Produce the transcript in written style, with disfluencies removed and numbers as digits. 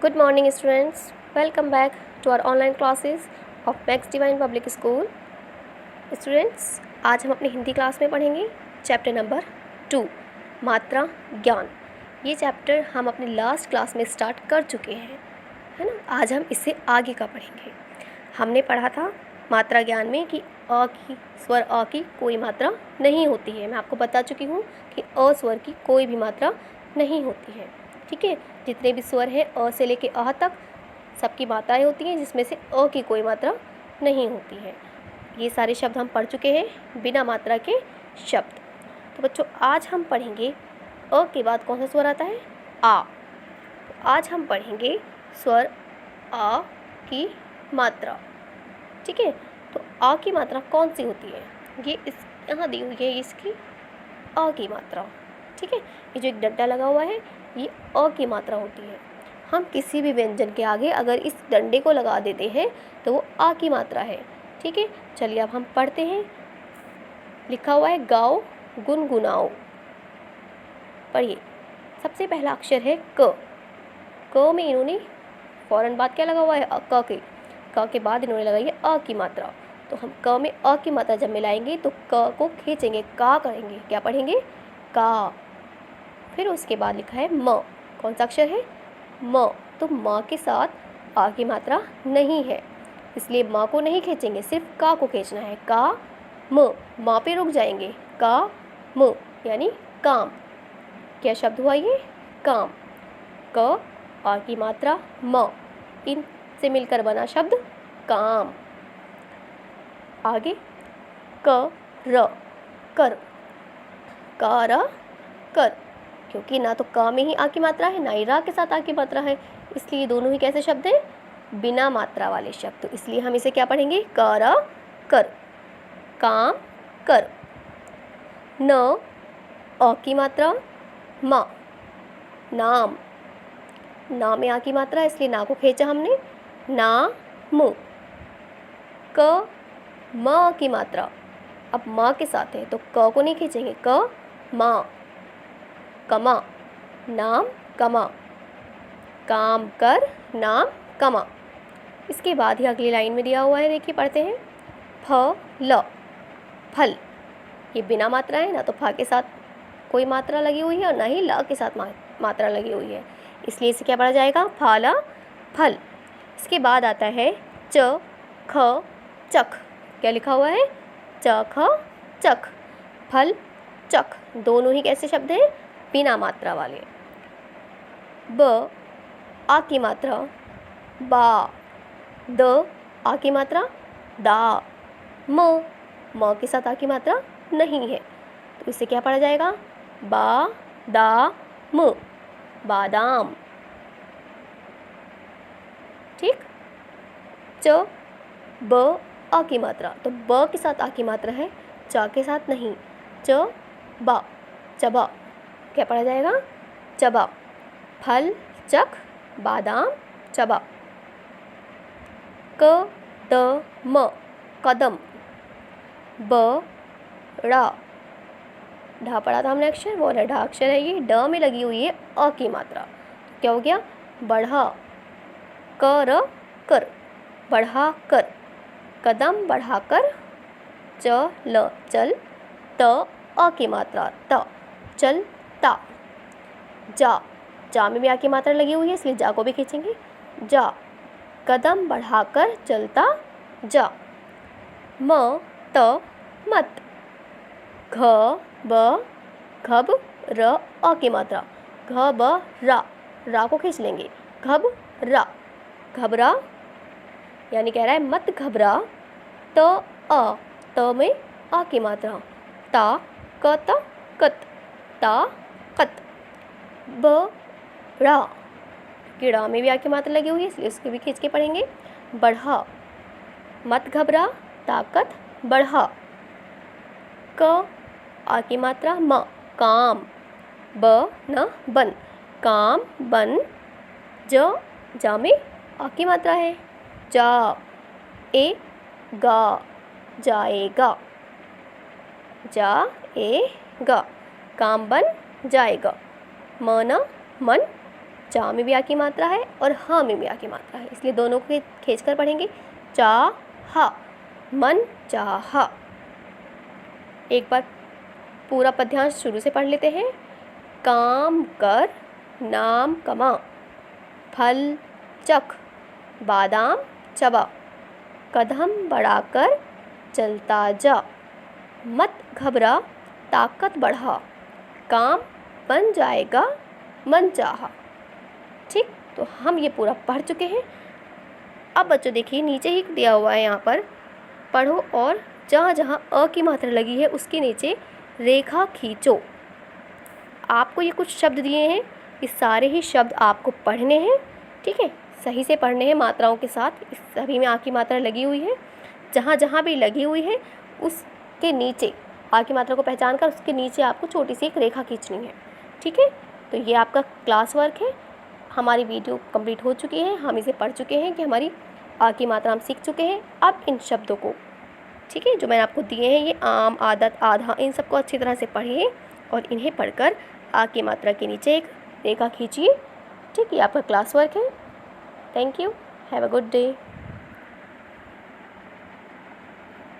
Good morning students, welcome back to our online classes of Max Divine Public School. Students, आज हम अपनी Hindi class में पढ़ेंगे chapter number 2 मात्रा ज्ञान। ये चैप्टर हम अपनी लास्ट क्लास में स्टार्ट कर चुके हैं, है ना। आज हम इससे आगे का पढ़ेंगे। हमने पढ़ा था मात्रा ज्ञान में कि अ की स्वर अ की कोई मात्रा नहीं होती है। मैं आपको बता चुकी हूँ कि अ स्वर की कोई भी मात्रा नहीं होती है, ठीक है। जितने भी स्वर हैं अ से लेके अह तक सबकी मात्राएं होती हैं, जिसमें से अ की कोई मात्रा नहीं होती है। ये सारे शब्द हम पढ़ चुके हैं, बिना मात्रा के शब्द। तो बच्चों, आज हम पढ़ेंगे अ के बाद कौन सा स्वर आता है, आ। तो आज हम पढ़ेंगे स्वर आ की मात्रा, ठीक है। तो आ की मात्रा कौन सी होती है, ये इस यहाँ दी हुई है, इसकी अ की मात्रा, ठीक है। ये जो एक डंडा लगा हुआ है, ये अ की मात्रा होती है। हम किसी भी व्यंजन के आगे अगर इस डंडे को लगा देते हैं तो वो आ की मात्रा है, ठीक है। चलिए अब हम पढ़ते हैं। लिखा हुआ है गाओ गुनगुनाओ। पढ़िए। सबसे पहला अक्षर है क। क में इन्होंने फौरन बाद क्या लगा हुआ है, क के बाद इन्होंने लगाई है अ की मात्रा। तो हम क में अ की मात्रा जब मिलाएंगे तो क को खींचेंगे, का करेंगे, क्या पढ़ेंगे, का। फिर उसके बाद लिखा है म। कौन सा अक्षर है, म। तो म के साथ आ की मात्रा नहीं है, इसलिए म को नहीं खींचेंगे, सिर्फ का को खींचना है, का म पे रुक जाएंगे, का म यानी काम। क्या शब्द हुआ ये, काम। क आ की मात्रा म, इन से मिलकर बना शब्द काम। आगे क र कर, कर कर। क्योंकि ना तो क में ही आ की मात्रा है, ना ही रा के साथ आ की मात्रा है, इसलिए दोनों ही कैसे शब्द हैं, बिना मात्रा वाले शब्द। तो इसलिए हम इसे क्या पढ़ेंगे, कर कर, काम कर। न अ की मात्रा मा, नाम। ना में आ की मात्रा है, इसलिए ना को खींचा हमने, ना मु। क म की मात्रा अब म के साथ है, तो क को नहीं खींचेंगे, क मा, कमा। नाम कमा, काम कर नाम कमा। इसके बाद ही अगली लाइन में दिया हुआ है, देखिए पढ़ते हैं। फल, फल। ये बिना मात्रा है, ना तो फ के साथ कोई मात्रा लगी हुई है और ना ही ल के साथ मात्रा लगी हुई है, इसलिए इसे क्या पढ़ा जाएगा, फाला फल। इसके बाद आता है च ख चख। क्या लिखा हुआ है, च ख चख, फल चख। दोनों ही कैसे शब्द हैं, बिना मात्रा वाले। ब आ की मात्रा बा, द आ की मात्रा दा, म के साथ आ की मात्रा नहीं है, तो इसे क्या पढ़ा जाएगा, बा दा म, बादाम, ठीक। च ब आ की मात्रा, तो ब के साथ आ की मात्रा है, च के साथ नहीं, च बा, चबा। क्या पढ़ा जाएगा, चबा, फल चख बादाम चबा। क द म कदम, ब ड़ा, ढा पढ़ा था हमने अक्षर, वो ढा अक्षर है, ये ड में लगी हुई है अ की मात्रा, क्या हो गया, बढ़ा। कर कर, बढ़ा कर, कदम बढ़ा कर। चल चल, त अ की मात्रा त, चल ता। जा में भी आ की मात्रा लगी हुई है, इसलिए जा को भी खींचेंगे, जा, कदम बढ़ाकर चलता जा। म त मत, घ ब घब र अ की मात्रा, घ ब रा को खींच लेंगे, घब रा, घबरा यानी कह रहा है मत घबरा। त में आ की मात्रा, ता कत कत, ता कत। बड़ा, कीड़ा में भी आ की मात्रा लगी हुई है, इसलिए उसको भी खींच के पढ़ेंगे, बढ़ा, मत घबरा ताकत बढ़ा। क आ की मात्रा म, काम, ब न बन, काम बन। जा में आ की मात्रा है, जा, ए गा, जाएगा, जाएगा, काम बन जाएगा। मन मन, चा में भी आ की मात्रा है और ह में भी आ की मात्रा है, इसलिए दोनों को खींच कर पढ़ेंगे। चाह, मन चाह। एक बार पूरा पद्यांश शुरू से पढ़ लेते हैं। काम कर नाम कमा, फल चख बादाम चबा, कदम बढ़ाकर चलता जा, मत घबरा ताकत बढ़ा, काम बन जाएगा मन चाहा। ठीक, तो हम ये पूरा पढ़ चुके हैं। अब बच्चों देखिए नीचे ही दिया हुआ है, यहाँ पर पढ़ो और जहाँ जहाँ अ की मात्रा लगी है उसके नीचे रेखा खींचो। आपको ये कुछ शब्द दिए हैं, ये सारे ही शब्द आपको पढ़ने हैं। ठीक है, सही से पढ़ने हैं मात्राओं के साथ। इस सभी में आ की मात्रा लगी हुई है, जहाँ जहाँ भी लगी हुई है उसके नीचे आ की मात्रा को पहचान कर उसके नीचे आपको छोटी सी एक रेखा खींचनी है। ठीक है, तो ये आपका क्लास वर्क है। हमारी वीडियो कंप्लीट हो चुकी है, हम इसे पढ़ चुके हैं कि हमारी आ की मात्रा हम सीख चुके हैं। अब इन शब्दों को, ठीक है, जो मैंने आपको दिए हैं, ये आम, आदत, आधा, इन सबको अच्छी तरह से पढ़िए और इन्हें पढ़कर आ की मात्रा के नीचे एक रेखा खींचिए। ठीक है, आपका क्लास वर्क है। Thank you, have a good day.